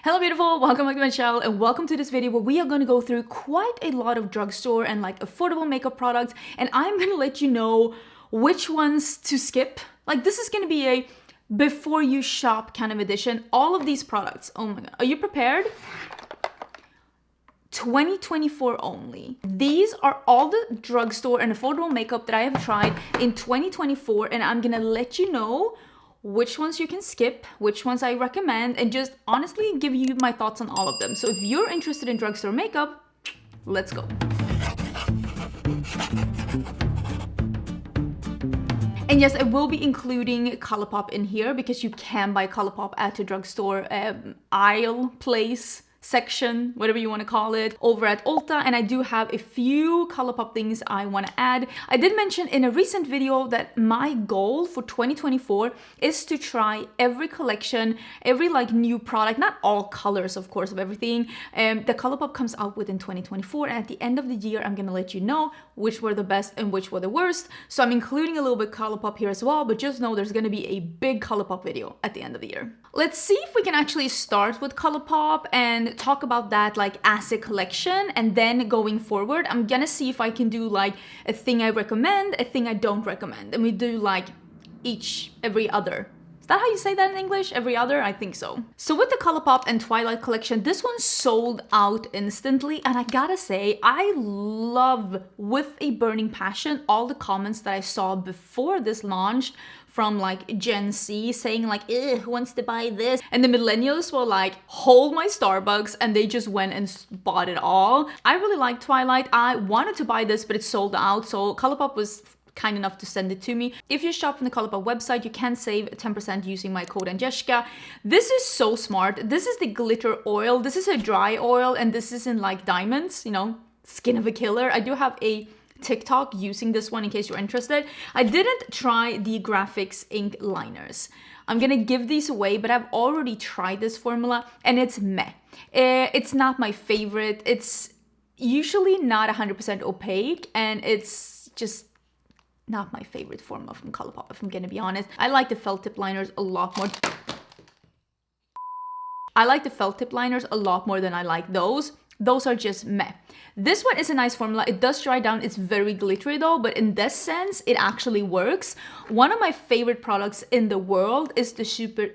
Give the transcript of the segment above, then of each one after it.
Hello beautiful, welcome back to my channel and welcome to this video where we are going to go through quite a lot of drugstore and like affordable makeup products, and I'm going to let you know which ones to skip. Like this is going to be a before you shop kind of edition. All of these products, oh my god, are you prepared? 2024 only. These are all the drugstore and affordable makeup that I have tried in 2024, and I'm gonna let you know which ones you can skip, which ones I recommend, and just honestly give you my thoughts on all of them. So if you're interested in drugstore makeup, let's go. And yes, I will be including Colourpop in here because you can buy Colourpop at a drugstore aisle place, section, whatever you want to call it, over at Ulta, and I do have a few Colourpop things I want to add. I did mention in a recent video that my goal for 2024 is to try every collection, every like new product, not all colors of course of everything, that Colourpop comes out with in 2024, and at the end of the year I'm gonna let you know which were the best and which were the worst. So I'm including a little bit Colourpop here as well, but just know there's gonna be a big Colourpop video at the end of the year. Let's see if we can actually start with Colourpop and talk about that like as a collection, and then going forward I'm gonna see if I can do like a thing I recommend, a thing I don't recommend, and we do like every other. Is that how you say that in English? Every other? I think so. So with the Colourpop and Twilight collection, this one sold out instantly, and I gotta say, I love with a burning passion all the comments that I saw before this launched from like Gen Z saying like, who wants to buy this? And the millennials were like, hold my Starbucks, and they just went and bought it all. I really like Twilight. I wanted to buy this, but it sold out, so Colourpop was kind enough to send it to me. If you shop from the Colourpop website, you can save 10% using my code Angelica. This is so smart. This is the glitter oil. This is a dry oil, and this is in like diamonds, you know, skin of a killer. I do have a TikTok using this one in case you're interested. I didn't try the graphics ink liners. I'm gonna give these away, but I've already tried this formula and it's meh. It's not my favorite. It's usually not 100% opaque, and it's just not my favorite formula from Colourpop, if I'm gonna be honest. I like the felt tip liners a lot more. I like the felt tip liners a lot more than I like those. Those are just meh. This one is a nice formula. It does dry down. It's very glittery though, but in this sense, it actually works. One of my favorite products in the world is the Super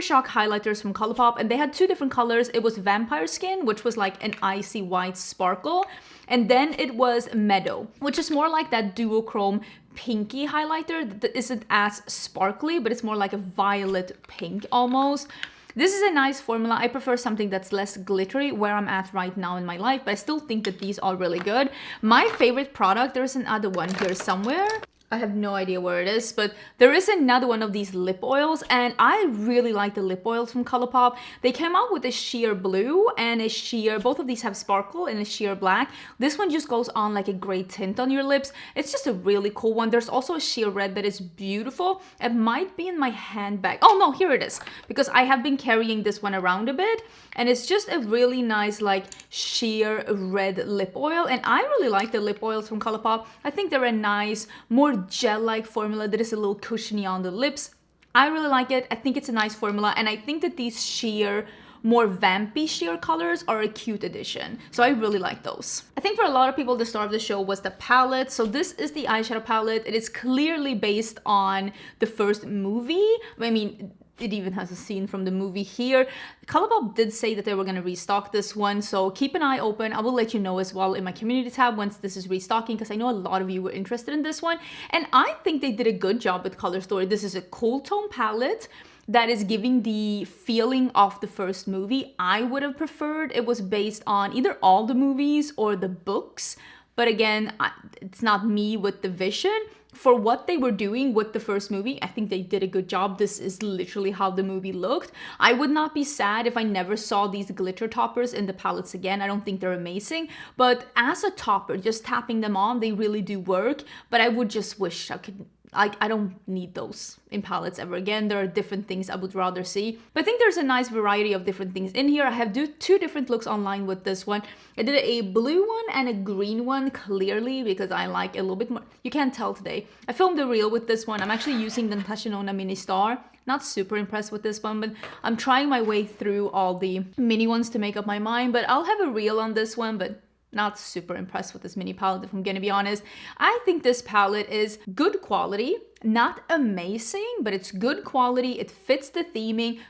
Shock highlighters from Colourpop, and they had two different colors. It was Vampire Skin, which was like an icy white sparkle, and then it was Meadow, which is more like that duochrome pinky highlighter that isn't as sparkly, but it's more like a violet pink almost. This is a nice formula. I prefer something that's less glittery where I'm at right now in my life, but I still think that these are really good. My favorite product, there's another one here somewhere. I have no idea where it is, but there is another one of these lip oils, and I really like the lip oils from Colourpop. They came out with a sheer blue and a sheer, both of these have sparkle, and a sheer black. This one just goes on like a gray tint on your lips. It's just a really cool one. There's also a sheer red that is beautiful. It might be in my handbag. Oh no, here it is, because I have been carrying this one around a bit, and it's just a really nice like sheer red lip oil, and I really like the lip oils from Colourpop. I think they're a nice, more gel-like formula that is a little cushiony on the lips. I really like it. I think it's a nice formula, and I think that these sheer, more vampy sheer colors are a cute addition. So I really like those. I think for a lot of people, the star of the show was the palette. So this is the eyeshadow palette. It is clearly based on the first movie. I mean, it even has a scene from the movie here. Colourpop did say that they were going to restock this one, so keep an eye open. I will let you know as well in my community tab once this is restocking, because I know a lot of you were interested in this one, and I think they did a good job with color story. This is a cool tone palette that is giving the feeling of the first movie. I would have preferred it was based on either all the movies or the books, but again, it's not me with the vision. For what they were doing with the first movie, I think they did a good job. This is literally how the movie looked. I would not be sad if I never saw these glitter toppers in the palettes again. I don't think they're amazing, but as a topper, just tapping them on, they really do work. But I would just wish I could I don't need those in palettes ever again. There are different things I would rather see. But I think there's a nice variety of different things in here. I have two different looks online with this one. I did a blue one and a green one, clearly, because I like a little bit more. You can't tell today. I filmed a reel with this one. I'm actually using the Natasha Nona Mini Star. Not super impressed with this one, but I'm trying my way through all the mini ones to make up my mind. But I'll have a reel on this one, but not super impressed with this mini palette, if I'm gonna be honest. I think this palette is good quality, not amazing, but it's good quality. It fits the theming.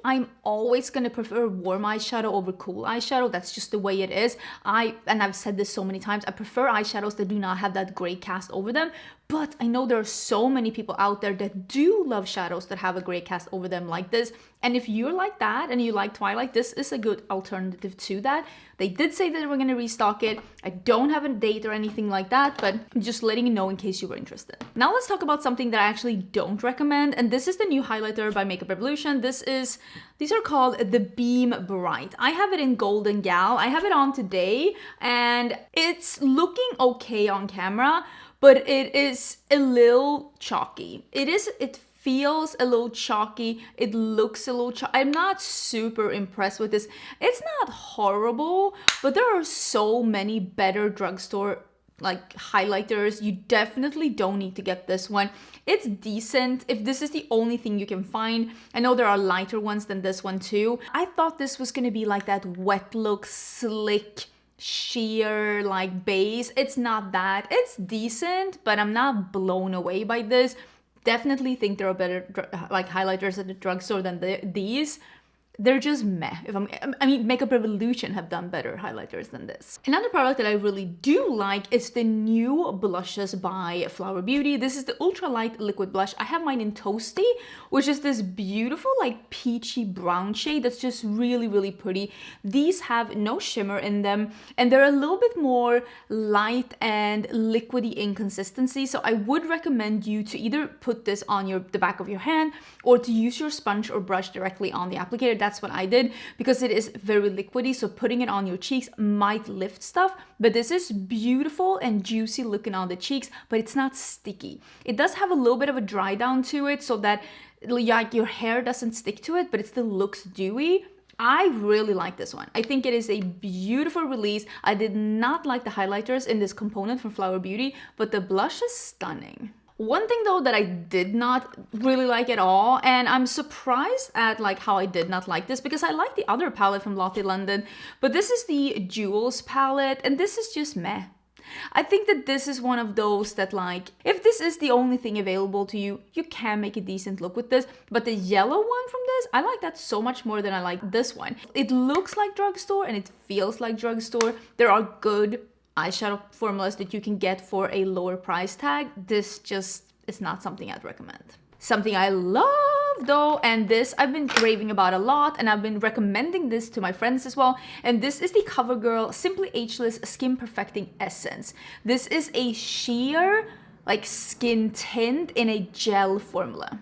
I'm always gonna prefer warm eyeshadow over cool eyeshadow. That's just the way it is. And I've said this so many times, I prefer eyeshadows that do not have that gray cast over them. But I know there are so many people out there that do love shadows that have a gray cast over them like this. And if you're like that and you like Twilight, this is a good alternative to that. They did say that they were going to restock it. I don't have a date or anything like that, but I'm just letting you know in case you were interested. Now let's talk about something that I actually don't recommend. And this is the new highlighter by Makeup Revolution. These are called the Beam Bright. I have it in Golden Gal. I have it on today and it's looking okay on camera, but it is a little chalky. It feels a little chalky. It looks a little chalky. I'm not super impressed with this. It's not horrible, but there are so many better drugstore like highlighters. You definitely don't need to get this one. It's decent if this is the only thing you can find. I know there are lighter ones than this one too. I thought this was gonna be like that wet look, slick, sheer like base. It's not that. It's decent, but I'm not blown away by this. Definitely think there are better like highlighters at the drugstore than these. They're just meh. I mean, Makeup Revolution have done better highlighters than this. Another product that I really do like is the new blushes by Flower Beauty. This is the Ultra Light Liquid Blush. I have mine in Toasty, which is this beautiful like peachy brown shade that's just really, really pretty. These have no shimmer in them, and they're a little bit more light and liquidy in consistency. So I would recommend you to either put this on the back of your hand or to use your sponge or brush directly on the applicator. That's what I did because it is very liquidy, so putting it on your cheeks might lift stuff, but this is beautiful and juicy looking on the cheeks, but it's not sticky. It does have a little bit of a dry down to it so that like your hair doesn't stick to it, but it still looks dewy. I really like this one. I think it is a beautiful release. I did not like the highlighters in this component from Flower Beauty, but the blush is stunning. One thing though that I did not really like at all, and I'm surprised at like how I did not like this because I like the other palette from Lotte London, but this is the Jewels palette and this is just meh. I think that this is one of those that like, if this is the only thing available to you, you can make a decent look with this, but the yellow one from this, I like that so much more than I like this one. It looks like drugstore and it feels like drugstore. There are good eyeshadow formulas that you can get for a lower price tag. This just is not something I'd recommend. Something I love though, and this I've been raving about a lot and I've been recommending this to my friends as well, and this is the CoverGirl Simply Ageless Skin Perfecting Essence. This is a sheer like skin tint in a gel formula.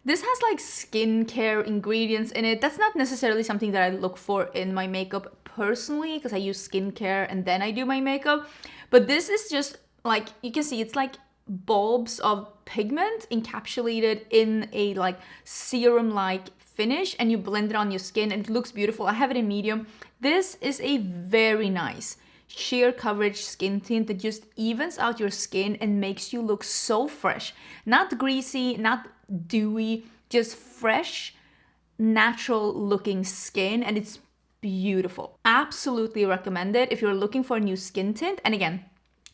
This has like skincare ingredients in it. That's not necessarily something that I look for in my makeup personally because I use skincare and then I do my makeup. But this is just like, you can see it's like bulbs of pigment encapsulated in a like serum-like finish, and you blend it on your skin and it looks beautiful. I have it in medium. This is a very nice sheer coverage skin tint that just evens out your skin and makes you look so fresh. Not greasy, not dewy, just fresh, natural looking skin, and it's beautiful. Absolutely recommend it if you're looking for a new skin tint. And again,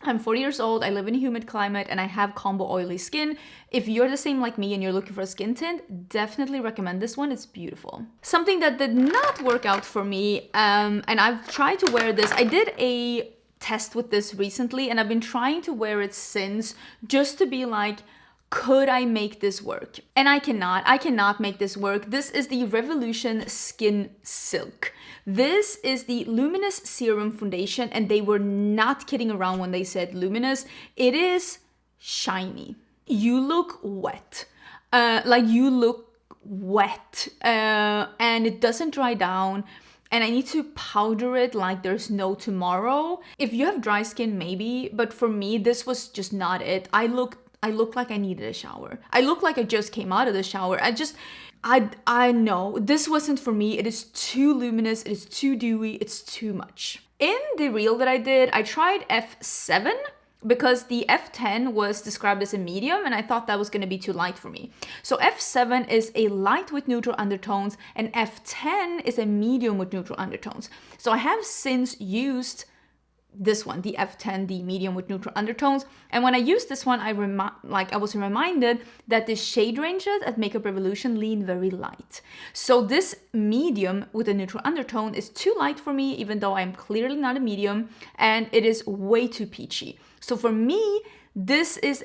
I'm 40 years old, I live in a humid climate, and I have combo oily skin. If you're the same like me and you're looking for a skin tint, definitely recommend this one. It's beautiful. Something that did not work out for me, and I've tried to wear this. I did a test with this recently, and I've been trying to wear it since just to be like, could I make this work? And I cannot make this work. This is the Revolution Skin Silk. This is the Luminous Serum Foundation, and they were not kidding around when they said luminous. It is shiny. You look wet. You look wet. And it doesn't dry down. And I need to powder it like there's no tomorrow. If you have dry skin, maybe. But for me, this was just not it. I look like I needed a shower. I look like I just came out of the shower. I know this wasn't for me. It is too luminous. It is too dewy. It's too much. In the reel that I did, I tried F7 because the F10 was described as a medium and I thought that was going to be too light for me. So F7 is a light with neutral undertones and F10 is a medium with neutral undertones. So I have since used this one, the F10, the medium with neutral undertones. And when I used this one, I was reminded that the shade ranges at Makeup Revolution lean very light. So this medium with a neutral undertone is too light for me, even though I'm clearly not a medium, and it is way too peachy. So for me, this is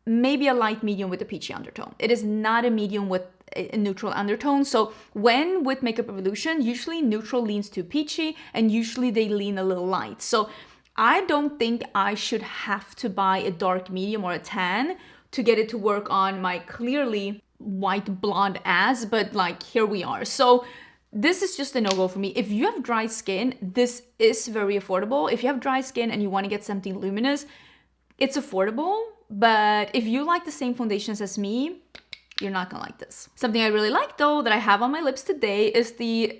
maybe a light medium with a peachy undertone. It is not a medium with a neutral undertone. So when with Makeup Revolution, usually neutral leans too peachy and usually they lean a little light. So I don't think I should have to buy a dark medium or a tan to get it to work on my clearly white blonde ass, but like here we are. So this is just a no-go for me. If you have dry skin, this is very affordable. If you have dry skin and you want to get something luminous, it's affordable. But if you like the same foundations as me, you're not gonna like this. Something I really like though that I have on my lips today is the,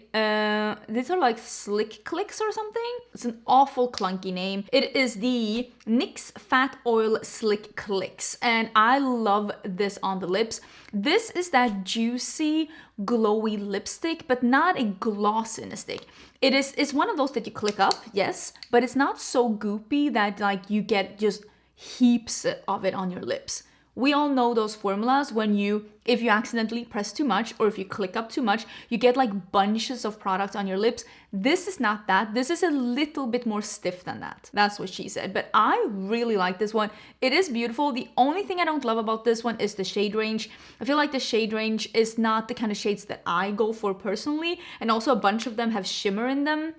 these are like Slick Clicks or something. It's an awful clunky name. It is the NYX Fat Oil Slick Clicks and I love this on the lips. This is that juicy, glowy lipstick, but not a gloss in a stick. It's one of those that you click up, yes, but it's not so goopy that like you get just heaps of it on your lips. We all know those formulas when if you accidentally press too much or if you click up too much, you get like bunches of products on your lips. This is not that. This is a little bit more stiff than that. That's what she said. But I really like this one. It is beautiful. The only thing I don't love about this one is the shade range. I feel like the shade range is not the kind of shades that I go for personally. And also a bunch of them have shimmer in them.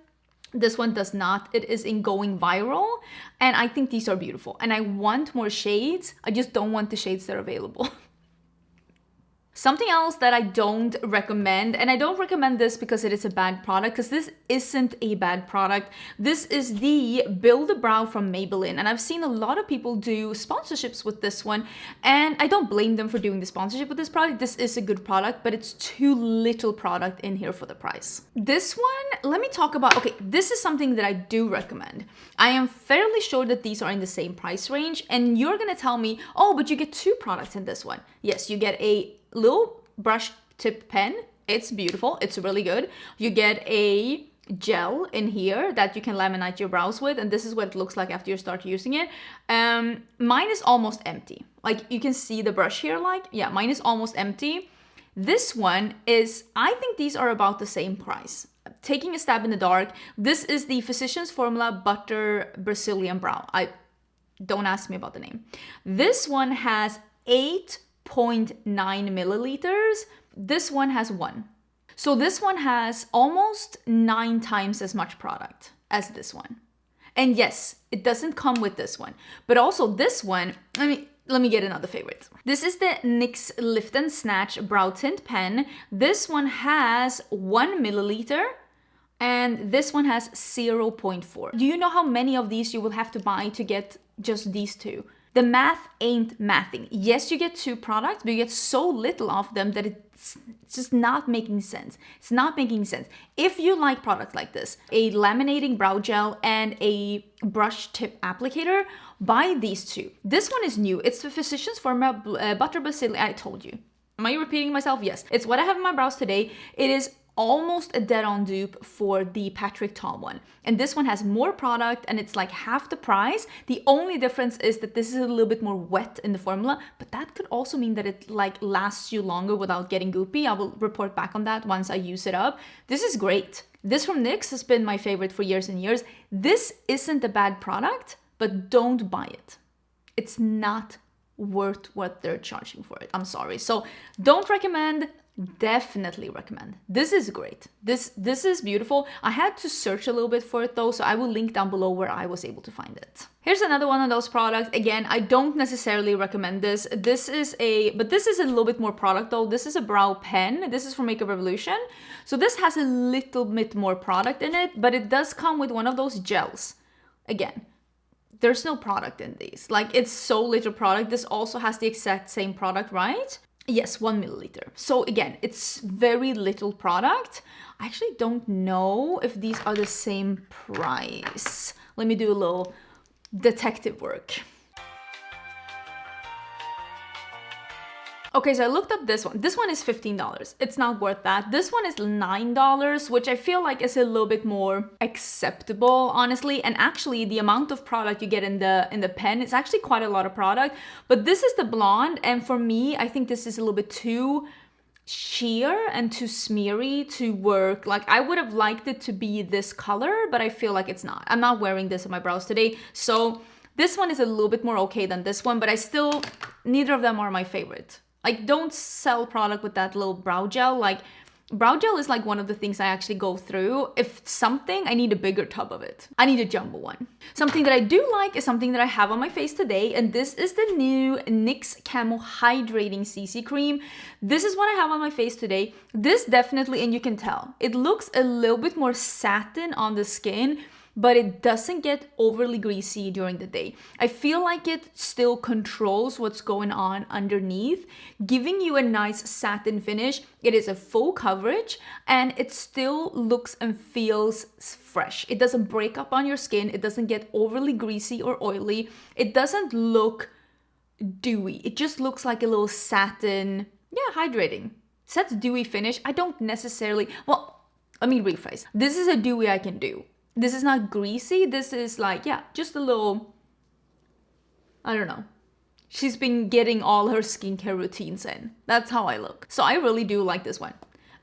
This one does not. It is in Going Viral and I think these are beautiful and I want more shades. I just don't want the shades that are available. Something else that I don't recommend, and I don't recommend this because it is a bad product, because this isn't a bad product. This is the Build a Brow from Maybelline, and I've seen a lot of people do sponsorships with this one, and I don't blame them for doing the sponsorship with this product. This is a good product, but it's too little product in here for the price. This one, let me talk about, okay, this is something that I do recommend. I am fairly sure that these are in the same price range, and you're gonna tell me, oh, but you get two products in this one. Yes, you get a little brush tip pen. It's beautiful. It's really good. You get a gel in here that you can laminate your brows with, and this is what it looks like after you start using it. Mine is almost empty. Like you can see the brush here, like, yeah, mine is almost empty. This one is, I think these are about the same price. Taking a stab in the dark, this is the Physicians Formula Butter Brazilian Brow. Don't ask me about the name. This one has 8.9 milliliters. This one has 1. So this one has almost 9 times as much product as this one. And yes, it doesn't come with this one, but also this one, let me get another favorite. This is the NYX Lift and Snatch Brow Tint Pen. This one has 1 milliliter and this one has 0.4. Do you know how many of these you will have to buy to get just these two? The math ain't mathing. Yes, you get 2 products, but you get so little of them that it's just not making sense. It's not making sense. If you like products like this, a laminating brow gel and a brush tip applicator, buy these 2. This one is new. It's the Physicians Formula Butter Brazilian. I told you. Am I repeating myself? Yes. It's what I have in my brows today. It is almost a dead-on dupe for the Patrick Ta one. And this one has more product and it's like half the price. The only difference is that this is a little bit more wet in the formula, but that could also mean that it like lasts you longer without getting goopy. I will report back on that once I use it up. This is great. This from NYX has been my favorite for years and years. This isn't a bad product, but don't buy it. It's not worth what they're charging for it. I'm sorry. So don't recommend. Definitely recommend. This is great. This is beautiful. I had to search a little bit for it though, so I will link down below where I was able to find it. Here's another one of those products. Again, I don't necessarily recommend this. This is a little bit more product though. This is a brow pen. This is from Makeup Revolution. So this has a little bit more product in it, but it does come with one of those gels. Again, there's no product in these. Like, it's so little product. This also has the exact same product, right? Yes, 1 milliliter. So again, it's very little product. I actually don't know if these are the same price. Let me do a little detective work. Okay, so I looked up this one. This one is $15. It's not worth that. This one is $9, which I feel like is a little bit more acceptable, honestly. And actually, the amount of product you get in the pen is actually quite a lot of product. But this is the blonde, and for me, I think this is a little bit too sheer and too smeary to work. Like, I would have liked it to be this color, but I feel like it's not. I'm not wearing this on my brows today, so this one is a little bit more okay than this one, but I still, neither of them are my favorite. Like, don't sell product with that little brow gel. Like, brow gel is like one of the things I actually go through. If something, I need a bigger tub of it. I need a jumbo one. Something that I do like is something that I have on my face today, and this is the new NYX Camo Hydrating CC Cream. This is what I have on my face today. This definitely, and you can tell, it looks a little bit more satin on the skin, but it doesn't get overly greasy during the day. I feel like it still controls what's going on underneath, giving you a nice satin finish. It is a full coverage, and it still looks and feels fresh. It doesn't break up on your skin. It doesn't get overly greasy or oily. It doesn't look dewy. It just looks like a little satin, hydrating. That's dewy finish. I don't necessarily, well, let me rephrase. This is a dewy I can do. This is not greasy. This is like, just a little, I don't know. She's been getting all her skincare routines in. That's how I look. So I really do like this one.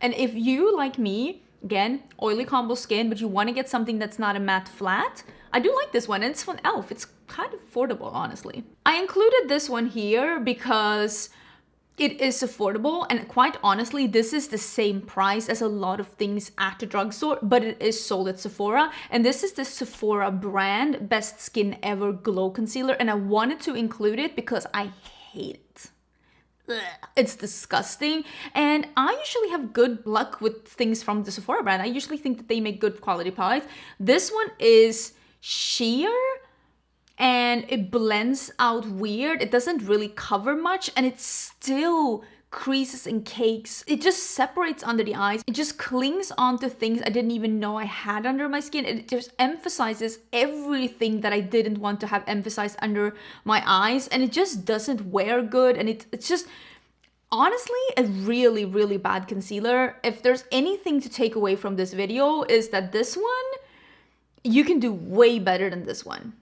And if you, like me, again, oily combo skin, but you want to get something that's not a matte flat, I do like this one. And it's from e.l.f. It's kind of affordable, honestly. I included this one here because it is affordable, and quite honestly, this is the same price as a lot of things at the drugstore, but it is sold at Sephora. And this is the Sephora brand Best Skin Ever Glow Concealer, and I wanted to include it because I hate it. Ugh, it's disgusting, and I usually have good luck with things from the Sephora brand. I usually think that they make good quality products. This one is sheer, and it blends out weird. It doesn't really cover much, and it still creases and cakes. It just separates under the eyes. It just clings onto things I didn't even know I had under my skin. It just emphasizes everything that I didn't want to have emphasized under my eyes, and it just doesn't wear good. And it's just honestly a really, really bad concealer. If there's anything to take away from this video, is that this one, you can do way better than this one.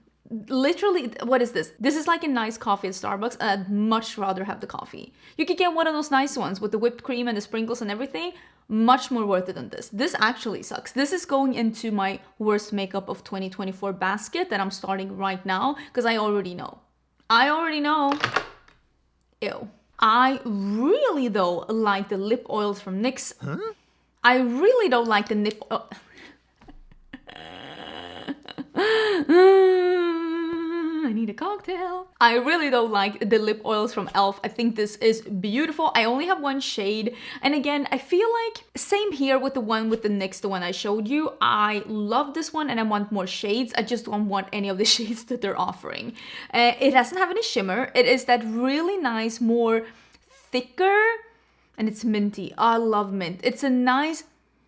Literally, what is this? This is like a nice coffee at Starbucks, and I'd much rather have the coffee. You could get one of those nice ones with the whipped cream and the sprinkles and everything. Much more worth it than this. This actually sucks. This is going into my worst makeup of 2024 basket that I'm starting right now because I already know. Ew. I really, though, like the lip oils from NYX. Huh? I really don't like the lip oil. I need a cocktail. I really don't like the lip oils from e.l.f. I think this is beautiful. I only have one shade. And again, I feel like same here with the one with the NYX, the one I showed you. I love this one and I want more shades. I just don't want any of the shades that they're offering. It doesn't have any shimmer. It is that really nice, more thicker, and it's minty. I love mint. It's a nice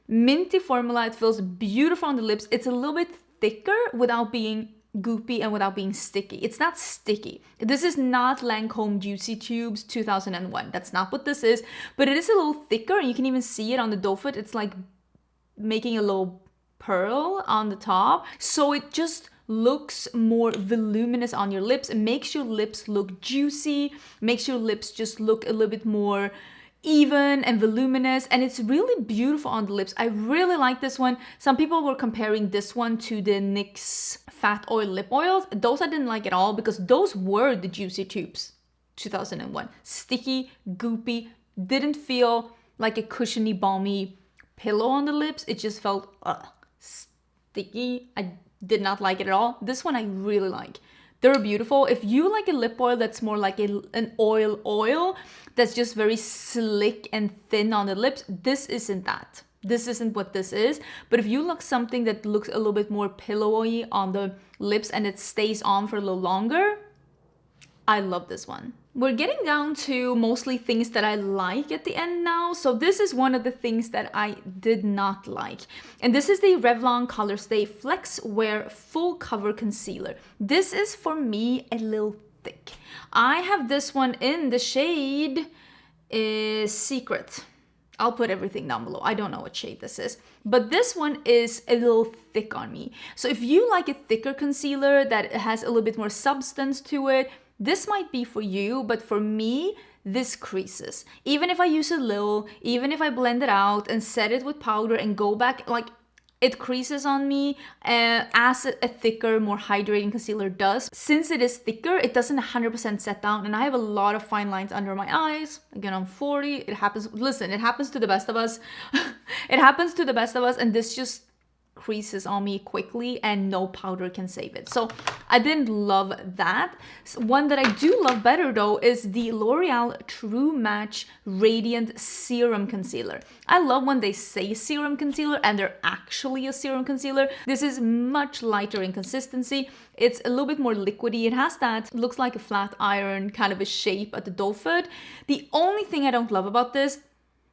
minty formula. It feels beautiful on the lips. It's a little bit thicker without being goopy and without being sticky. It's not sticky. This is not Lancome Juicy Tubes 2001. That's not what this is, but it is a little thicker, and you can even see it on the doe foot. It's like making a little pearl on the top. So it just looks more voluminous on your lips. It makes your lips look juicy, makes your lips just look a little bit more even and voluminous, and it's really beautiful on the lips. I really like this one. Some people were comparing this one to the NYX Fat Oil Lip Oils. Those I didn't like at all because those were the Juicy Tubes 2001. Sticky, goopy, didn't feel like a cushiony, balmy pillow on the lips. It just felt sticky. I did not like it at all. This one I really like. They're beautiful. If you like a lip oil that's more like an oil that's just very slick and thin on the lips, this isn't that. This isn't what this is. But if you look something that looks a little bit more pillowy on the lips and it stays on for a little longer, I love this one. We're getting down to mostly things that I like at the end now. So this is one of the things that I did not like. And this is the Revlon Color Stay Flex Wear Full Cover Concealer. This is for me a little thick. I have this one in the shade Secret. I'll put everything down below. I don't know what shade this is, but this one is a little thick on me. So if you like a thicker concealer that has a little bit more substance to it, this might be for you, but for me, this creases. Even if I use a little, even if I blend it out and set it with powder and go back, like, it creases on me as a thicker, more hydrating concealer does. Since it is thicker, it doesn't 100% set down, and I have a lot of fine lines under my eyes. Again, I'm 40. It happens. Listen, it happens to the best of us. It happens to the best of us, and this just creases on me quickly, and no powder can save it. So I didn't love that. One that I do love better though is the L'Oreal True Match Radiant Serum Concealer. I love when they say serum concealer and they're actually a serum concealer. This is much lighter in consistency. It's a little bit more liquidy. It has that, looks like a flat iron kind of a shape at the doe foot. The only thing I don't love about this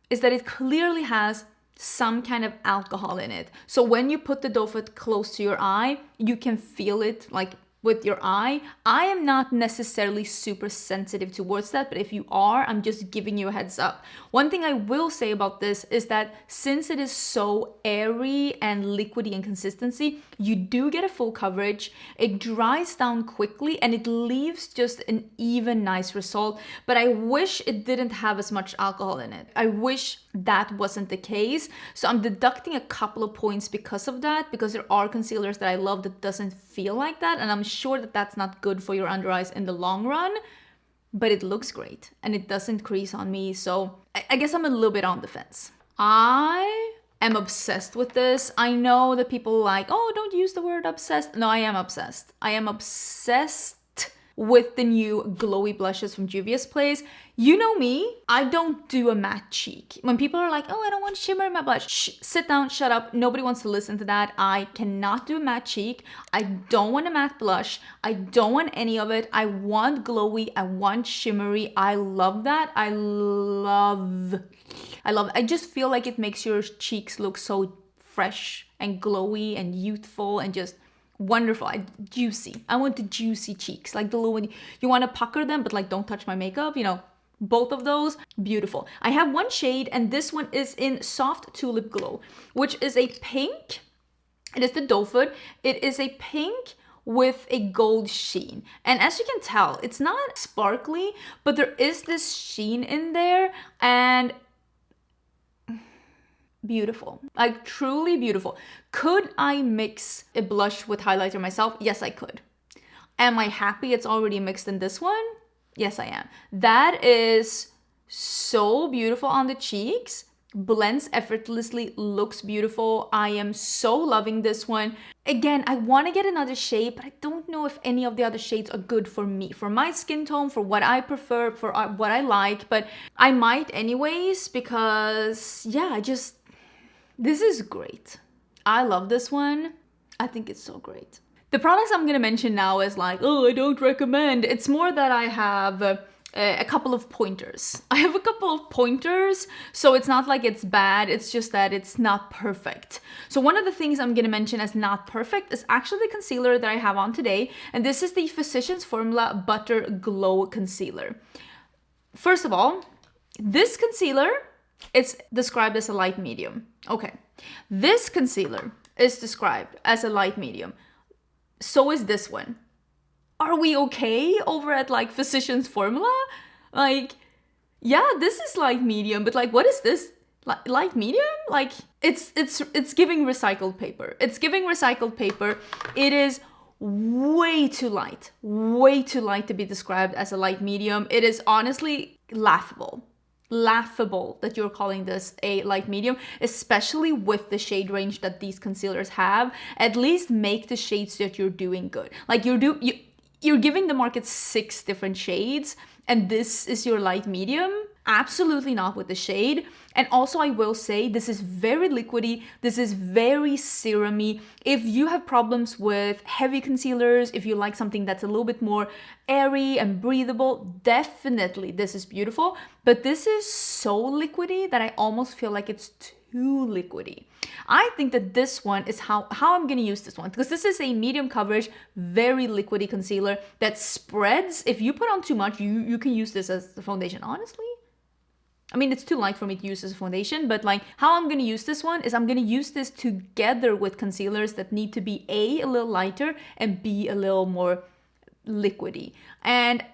is that it clearly has some kind of alcohol in it. So when you put the doe foot close to your eye, you can feel it like with your eye. I am not necessarily super sensitive towards that, but if you are, I'm just giving you a heads up. One thing I will say about this is that since it is so airy and liquidy in consistency, you do get a full coverage. It dries down quickly and it leaves just an even nice result, but I wish it didn't have as much alcohol in it. I wish that wasn't the case. So I'm deducting a couple of points because of that, because there are concealers that I love that doesn't feel like that, and I'm sure that that's not good for your under eyes in the long run, but it looks great and it doesn't crease on me. So I guess I'm a little bit on the fence. I am obsessed with this. I know that people are like, oh, don't use the word obsessed. No, I am obsessed. I am obsessed with the new glowy blushes from Juvia's Place. You know me, I don't do a matte cheek. When people are like, oh, I don't want shimmer in my blush, shh, sit down, shut up. Nobody wants to listen to that. I cannot do a matte cheek. I don't want a matte blush. I don't want any of it. I want glowy. I want shimmery. I love that. I love it. I just feel like it makes your cheeks look so fresh and glowy and youthful and just wonderful. Juicy. I want the juicy cheeks, like the little one. You want to pucker them, but like don't touch my makeup, you know. Both of those, beautiful. I have one shade, and this one is in Soft Tulip Glow, which is a pink. It is the doe foot. It is a pink with a gold sheen. And as you can tell, it's not sparkly, but there is this sheen in there, and beautiful, like truly beautiful. Could I mix a blush with highlighter myself? Yes, I could. Am I happy it's already mixed in this one? Yes, I am. That is so beautiful on the cheeks, blends effortlessly, looks beautiful. I am so loving this one. Again, I want to get another shade, but I don't know if any of the other shades are good for me, for my skin tone, for what I prefer, for what I like, but I might anyways, because yeah, this is great. I love this one. I think it's so great. The products I'm going to mention now is like, oh, I don't recommend. It's more that I have a couple of pointers. I have a couple of pointers, so it's not like it's bad. It's just that it's not perfect. So one of the things I'm going to mention as not perfect is actually the concealer that I have on today. And this is the Physicians Formula Butter Glow Concealer. First of all, this concealer, it's described as a light medium. Okay, this concealer is described as a light medium. So is this one. Are we okay over at like Physicians Formula? Like, yeah, this is light medium, but like, what is this? Light medium? Like, it's giving recycled paper. It's giving recycled paper. It is way too light to be described as a light medium. It is honestly laughable that you're calling this a light medium, especially with the shade range that these concealers have. At least make the shades that you're doing good. Like you're giving the market 6 different shades, and this is your light medium. Absolutely not with the shade. And also I will say this is very liquidy. This is very serum-y. If you have problems with heavy concealers, if you like something that's a little bit more airy and breathable, definitely this is beautiful. But this is so liquidy that I almost feel like it's too liquidy. I think that this one is how I'm going to use this one, because this is a medium coverage, very liquidy concealer that spreads. If you put on too much, you can use this as the foundation, honestly. I mean, it's too light for me to use as a foundation, but like how I'm going to use this one is I'm going to use this together with concealers that need to be a little lighter and B, a little more liquidy. And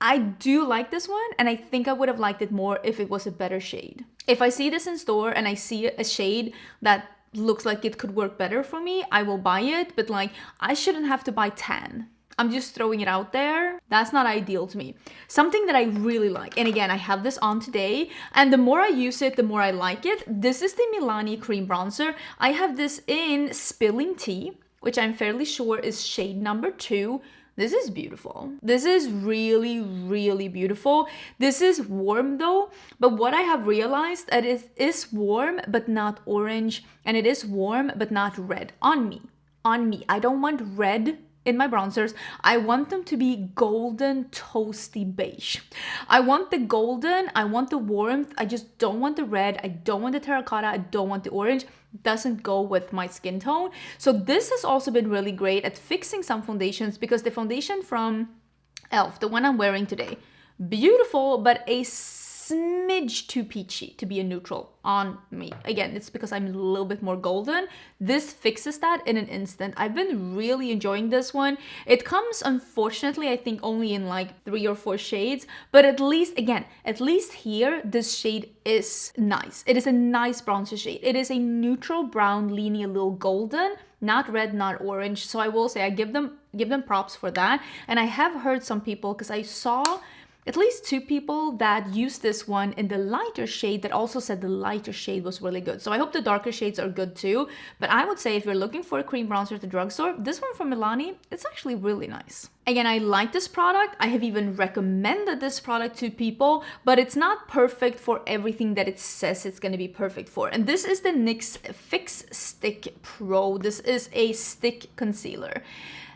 I do like this one, and I think I would have liked it more if it was a better shade. If I see this in store and I see a shade that looks like it could work better for me, I will buy it, but like I shouldn't have to buy 10. I'm just throwing it out there. That's not ideal to me. Something that I really like, and again, I have this on today, and the more I use it, the more I like it. This is the Milani Cream Bronzer. I have this in Spilling Tea, which I'm fairly sure is shade number 2. This is beautiful. This is really, really beautiful. This is warm though, but what I have realized that it is warm but not orange, and it is warm but not red on me. On me. I don't want red in my bronzers. I want them to be golden, toasty beige. I want the golden, I want the warmth, I just don't want the red, I don't want the terracotta, I don't want the orange. Doesn't go with my skin tone. So this has also been really great at fixing some foundations, because the foundation from e.l.f., the one I'm wearing today, beautiful, but a smidge too peachy to be a neutral on me. Again, it's because I'm a little bit more golden. This fixes that in an instant. I've been really enjoying this one. It comes, unfortunately, I think only in like 3 or 4 shades, but at least, again, at least here, this shade is nice. It is a nice bronzer shade. It is a neutral brown, leaning a little golden, not red, not orange. So I will say I give them props for that. And I have heard some people, because I saw at least 2 people that used this one in the lighter shade that also said the lighter shade was really good. So I hope the darker shades are good too. But I would say if you're looking for a cream bronzer at the drugstore, this one from Milani, it's actually really nice. Again, I like this product. I have even recommended this product to people, but it's not perfect for everything that it says it's going to be perfect for. And this is the NYX Fix Stick Pro. This is a stick concealer.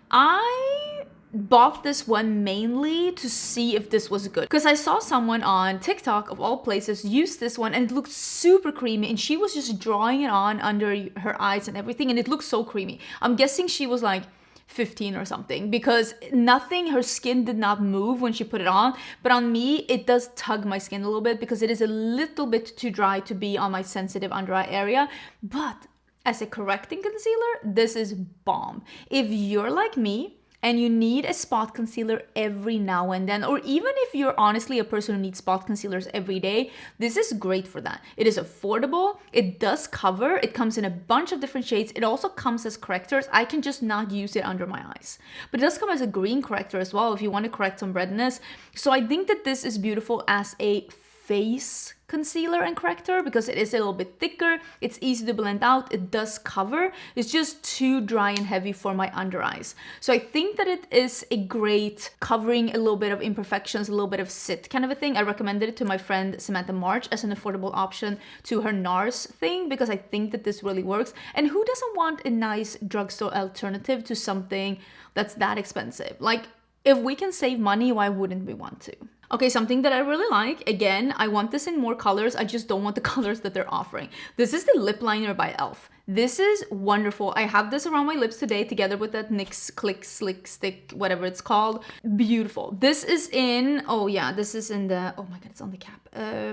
I bought this one mainly to see if this was good, because I saw someone on TikTok of all places use this one and it looked super creamy, and she was just drawing it on under her eyes and everything, and it looked so creamy. I'm guessing she was like 15 or something, because her skin did not move when she put it on, but on me it does tug my skin a little bit because it is a little bit too dry to be on my sensitive under eye area. But as a correcting concealer, this is bomb. If you're like me and you need a spot concealer every now and then, or even if you're honestly a person who needs spot concealers every day, this is great for that. It is affordable, it does cover, it comes in a bunch of different shades, it also comes as correctors. I can just not use it under my eyes. But it does come as a green corrector as well if you want to correct some redness. So I think that this is beautiful as a face concealer and corrector, because it is a little bit thicker, it's easy to blend out, it does cover, it's just too dry and heavy for my under eyes. So I think that it is a great covering a little bit of imperfections, a little bit of sit kind of a thing. I recommended it to my friend Samantha March as an affordable option to her NARS thing, because I think that this really works. And who doesn't want a nice drugstore alternative to something that's that expensive? Like, if we can save money, why wouldn't we want to? Okay, something that I really like, again, I want this in more colors, I just don't want the colors that they're offering. This is the lip liner by e.l.f. This is wonderful. I have this around my lips today together with that NYX Click Slick Stick, whatever it's called. Beautiful. This is in, oh yeah, this is in the, oh my god, it's on the cap.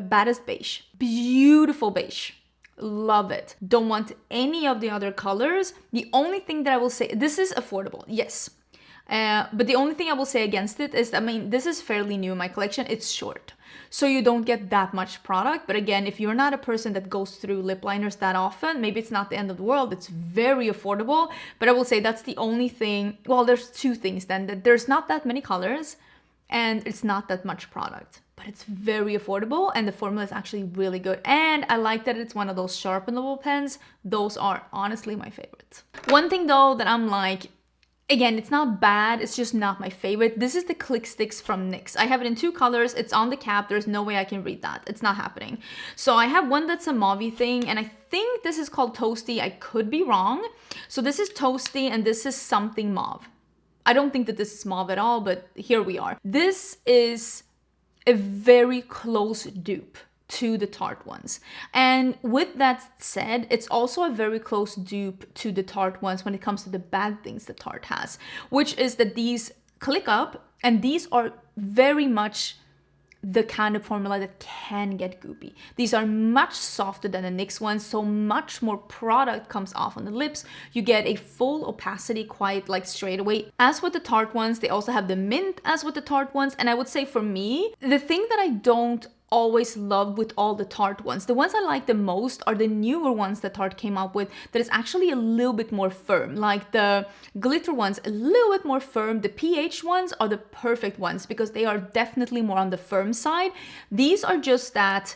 Baddest Beige. Beautiful beige. Love it. Don't want any of the other colors. The only thing that I will say, this is affordable, yes. But the only thing I will say against it is, I mean, this is fairly new in my collection. It's short, so you don't get that much product. But again, if you're not a person that goes through lip liners that often, maybe it's not the end of the world. It's very affordable. But I will say that's the only thing. Well, there's 2 things then, that there's not that many colors and it's not that much product. But it's very affordable and the formula is actually really good. And I like that it's one of those sharpenable pens. Those are honestly my favorites. One thing though that I'm like, Again, it's not bad, it's just not my favorite. This is the Click Sticks from NYX. I have it in 2 colors, it's on the cap, there's no way I can read that. It's not happening. So I have one that's a mauve thing, and I think this is called Toasty. I could be wrong. So this is Toasty, and this is something mauve. I don't think that this is mauve at all, but here we are. This is a very close dupe to the Tarte ones. And with that said, it's also a very close dupe to the Tarte ones when it comes to the bad things that Tarte has, which is that these click up, and these are very much the kind of formula that can get goopy. These are much softer than the NYX ones, so much more product comes off on the lips. You get a full opacity quite like straight away. As with the Tarte ones, they also have the mint as with the Tarte ones, and I would say for me, the thing that I don't always love with all the Tarte ones, the ones I like the most are the newer ones that Tarte came up with that is actually a little bit more firm. Like the glitter ones, a little bit more firm. The pH ones are the perfect ones because they are definitely more on the firm side. These are just that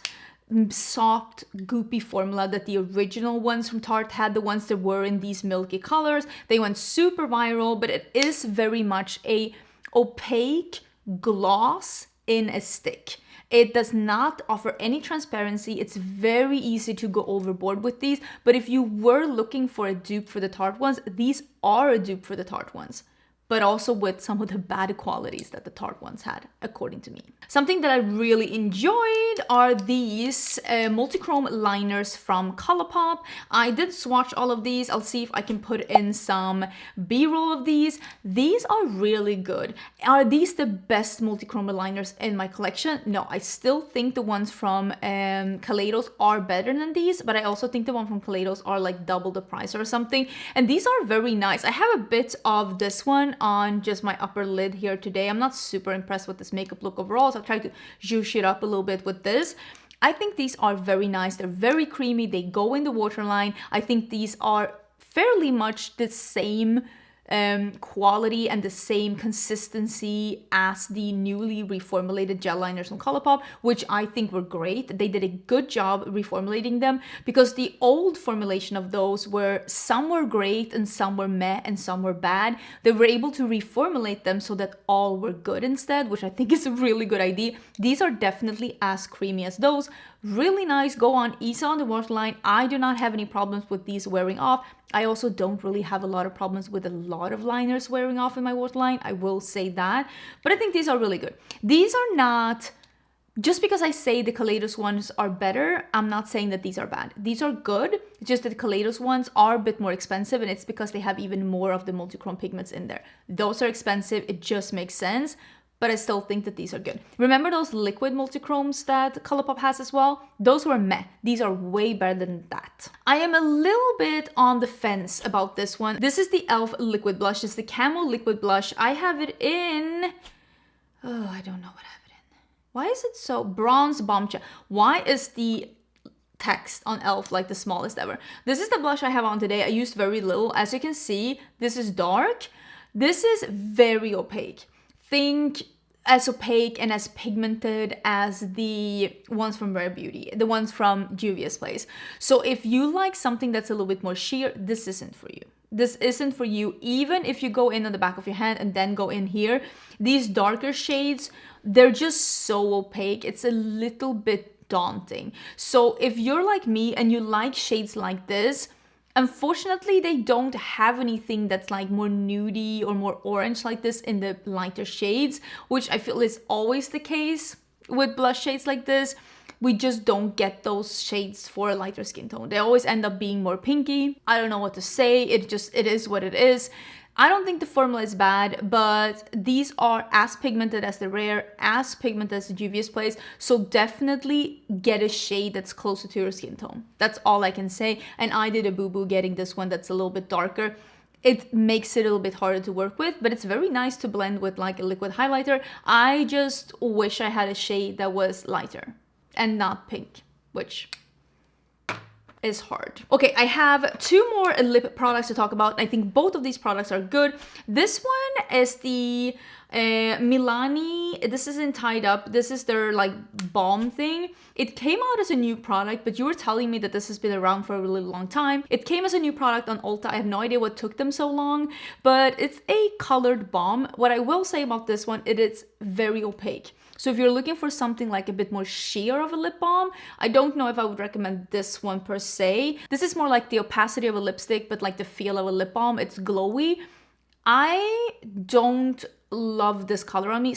soft goopy formula that the original ones from Tarte had, the ones that were in these milky colors. They went super viral, but it is very much a opaque gloss in a stick. It does not offer any transparency. It's very easy to go overboard with these, but if you were looking for a dupe for the Tarte ones, these are a dupe for the Tarte ones, but also with some of the bad qualities that the Tarte ones had, according to me. Something that I really enjoyed are these multi-chrome liners from Colourpop. I did swatch all of these. I'll see if I can put in some B-roll of these. These are really good. Are these the best multi-chrome liners in my collection? No, I still think the ones from Kaleidos are better than these, but I also think the one from Kaleidos are like double the price or something. And these are very nice. I have a bit of this one on just my upper lid here today. I'm not super impressed with this makeup look overall, so I've tried to zhuzh it up a little bit with this. I think these are very nice. They're very creamy. They go in the waterline. I think these are fairly much the same quality and the same consistency as the newly reformulated gel liners from Colourpop, which I think were great. They did a good job reformulating them because the old formulation of those were, some were great and some were meh and some were bad. They were able to reformulate them so that all were good instead, which I think is a really good idea. These are definitely as creamy as those. Really nice, go on easy on the waterline. I do not have any problems with these wearing off. I also don't really have a lot of problems with a lot of liners wearing off in my waterline, I will say that. But I think these are really good. These are not, just because I say the Kaleidos ones are better, I'm not saying that these are bad. These are good, it's just that the Kaleidos ones are a bit more expensive, and it's because they have even more of the multi-chrome pigments in there. Those are expensive, it just makes sense. But I still think that these are good. Remember those liquid multi-chromes that Colourpop has as well? Those were meh. These are way better than that. I am a little bit on the fence about this one. This is the e.l.f. liquid blush. It's the Camo liquid blush. I have it in... oh, I don't know what I have it in. Why is it so... Bronze Bombshell. Why is the text on e.l.f. like the smallest ever? This is the blush I have on today. I used very little. As you can see, this is dark. This is very opaque. Think as opaque and as pigmented as the ones from Rare Beauty, the ones from Juvia's place. So if you like something that's a little bit more sheer, this isn't for you. This isn't for you, even if you go in on the back of your hand and then go in here. These darker shades, they're just so opaque. It's a little bit daunting. So if you're like me and you like shades like this, unfortunately, they don't have anything that's like more nudie or more orange like this in the lighter shades, which I feel is always the case with blush shades like this. We just don't get those shades for a lighter skin tone. They always end up being more pinky. I don't know what to say. It is what it is. I don't think the formula is bad, but these are as pigmented as the Rare, as pigmented as the Juvia's place. So definitely get a shade that's closer to your skin tone. That's all I can say. And I did a boo-boo getting this one that's a little bit darker. It makes it a little bit harder to work with, but it's very nice to blend with like a liquid highlighter. I just wish I had a shade that was lighter and not pink, which is hard. Okay, I have 2 more lip products to talk about. I think both of these products are good. This one is the Milani, this isn't tied up. This is their like balm thing. It came out as a new product, but you were telling me that this has been around for a really long time. It came as a new product on Ulta. I have no idea what took them so long, but it's a colored balm. What I will say about this one, it is very opaque. So if you're looking for something like a bit more sheer of a lip balm, I don't know if I would recommend this one per se. This is more like the opacity of a lipstick, but like the feel of a lip balm. It's glowy. I don't love this color on me.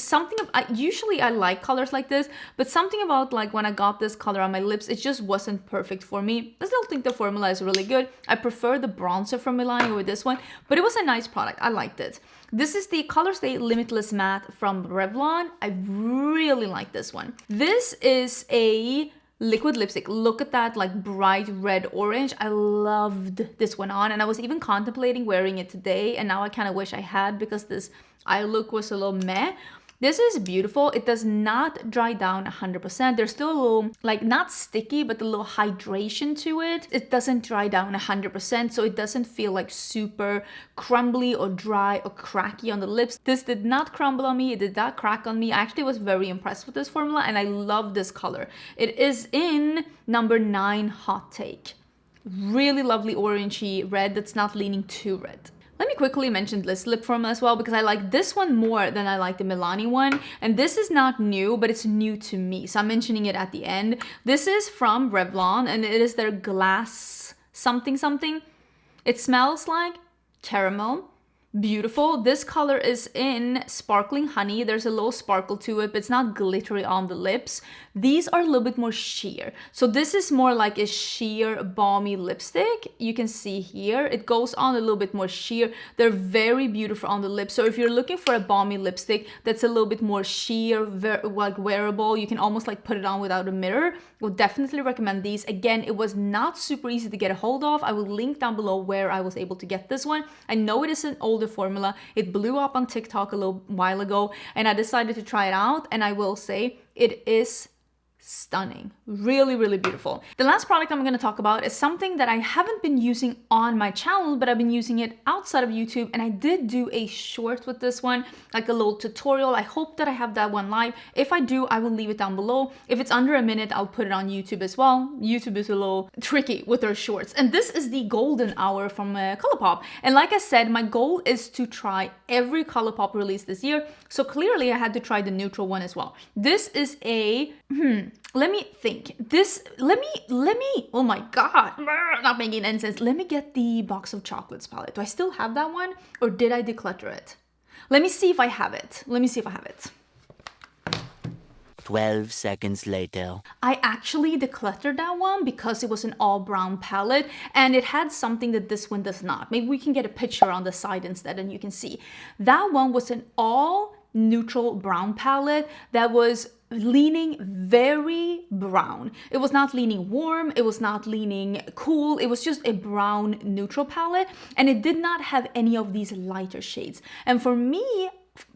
Usually I like colors like this, but something about like when I got this color on my lips, it just wasn't perfect for me. I still think the formula is really good. I prefer the bronzer from Milani over this one, but it was a nice product. I liked it. This is the Color Stay Limitless Matte from Revlon. I really like this one. This is a liquid lipstick. Look at that like bright red orange. I loved this one on, and I was even contemplating wearing it today, and now I kind of wish I had because this eye look was a little meh. This is beautiful. It does not dry down 100%. There's still a little, like, not sticky, but a little hydration to it. It doesn't dry down 100%, so it doesn't feel like super crumbly or dry or cracky on the lips. This did not crumble on me. It did not crack on me. I actually was very impressed with this formula, and I love this color. It is in number 9 Hot Take. Really lovely orangey red that's not leaning too red. Let me quickly mention this lip formula as well, because I like this one more than I like the Milani one. And this is not new, but it's new to me, so I'm mentioning it at the end. This is from Revlon, and it is their Glass something something. It smells like caramel. Beautiful. This color is in Sparkling Honey. There's a little sparkle to it, but it's not glittery on the lips. These are a little bit more sheer. So this is more like a sheer balmy lipstick. You can see here, it goes on a little bit more sheer. They're very beautiful on the lips. So if you're looking for a balmy lipstick that's a little bit more sheer, like wearable, you can almost like put it on without a mirror, would definitely recommend these. Again, it was not super easy to get a hold of. I will link down below where I was able to get this one. I know it is an older formula. It blew up on TikTok a little while ago, and I decided to try it out, and I will say it is stunning. Really, really beautiful. The last product I'm going to talk about is something that I haven't been using on my channel, but I've been using it outside of YouTube, and I did do a short with this one, like a little tutorial. I hope that I have that one live. If I do, I will leave it down below. If it's under a minute, I'll put it on YouTube as well. YouTube is a little tricky with their shorts. And this is the Golden Hour from Colourpop. And like I said, my goal is to try every Colourpop release this year. So clearly I had to try the neutral one as well. This is a, let me think. Let me, oh my God, not making any sense. Let me get the Box of Chocolates palette. Do I still have that one, or did I declutter it? Let me see if I have it. 12 seconds later. I actually decluttered that one because it was an all brown palette, and it had something that this one does not. Maybe we can get a picture on the side instead and you can see. That one was an all neutral brown palette that was leaning very brown. It was not leaning warm, it was not leaning cool, it was just a brown neutral palette, and it did not have any of these lighter shades. And for me,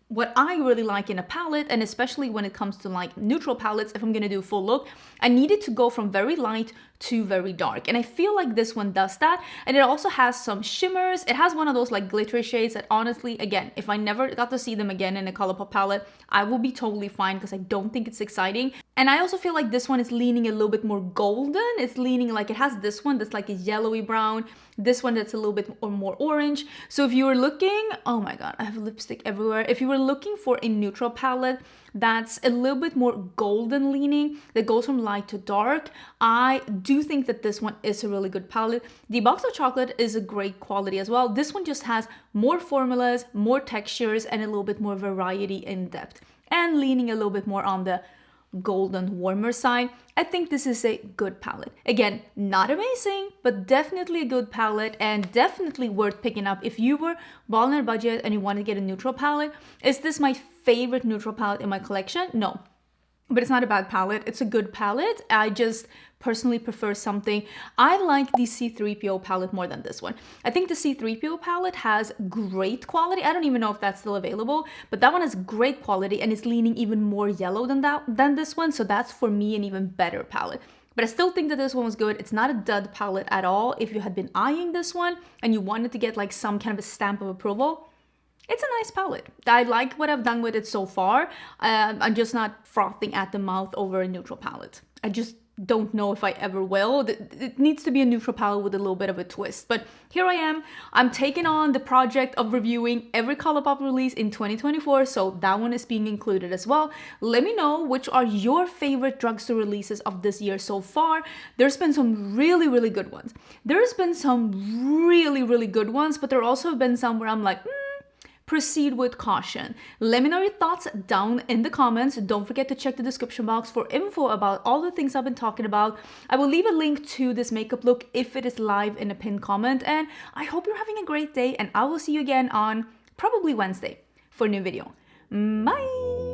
what I really like in a palette, and especially when it comes to like neutral palettes, if I'm gonna do a full look, I need it to go from very light to very dark. And I feel like this one does that. And it also has some shimmers. It has one of those like glittery shades that honestly, again, if I never got to see them again in a Colourpop palette, I will be totally fine because I don't think it's exciting. And I also feel like this one is leaning a little bit more golden. It's leaning like, it has this one that's like a yellowy brown, this one that's a little bit more orange. So if you were looking, oh my God, I have lipstick everywhere. If you were looking for a neutral palette that's a little bit more golden leaning, that goes from light to dark, I do think that this one is a really good palette. The Box of Chocolate is a great quality as well. This one just has more formulas, more textures, and a little bit more variety in depth, and leaning a little bit more on the golden warmer side. I think this is a good palette. Again, not amazing, but definitely a good palette, and definitely worth picking up if you were balling on a budget and you want to get a neutral palette. Is this my favorite neutral palette in my collection? No, but it's not a bad palette. It's a good palette. I just personally prefer something. I like the C3PO palette more than this one. I think the C3PO palette has great quality. I don't even know if that's still available, but that one has great quality, and it's leaning even more yellow than this one. So that's for me an even better palette. But I still think that this one was good. It's not a dud palette at all. If you had been eyeing this one and you wanted to get like some kind of a stamp of approval, it's a nice palette. I like what I've done with it so far. I'm just not frothing at the mouth over a neutral palette. I just don't know if I ever will. It needs to be a neutral palette with a little bit of a twist. But here I am. I'm taking on the project of reviewing every Colourpop release in 2024, so that one is being included as well. Let me know which are your favorite drugstore releases of this year so far. There's been some really, really good ones. There's been some really, really good ones, but there also have been some where I'm like, proceed with caution. Let me know your thoughts down in the comments. Don't forget to check the description box for info about all the things I've been talking about. I will leave a link to this makeup look if it is live in a pinned comment, and I hope you're having a great day, and I will see you again on probably Wednesday for a new video. Bye!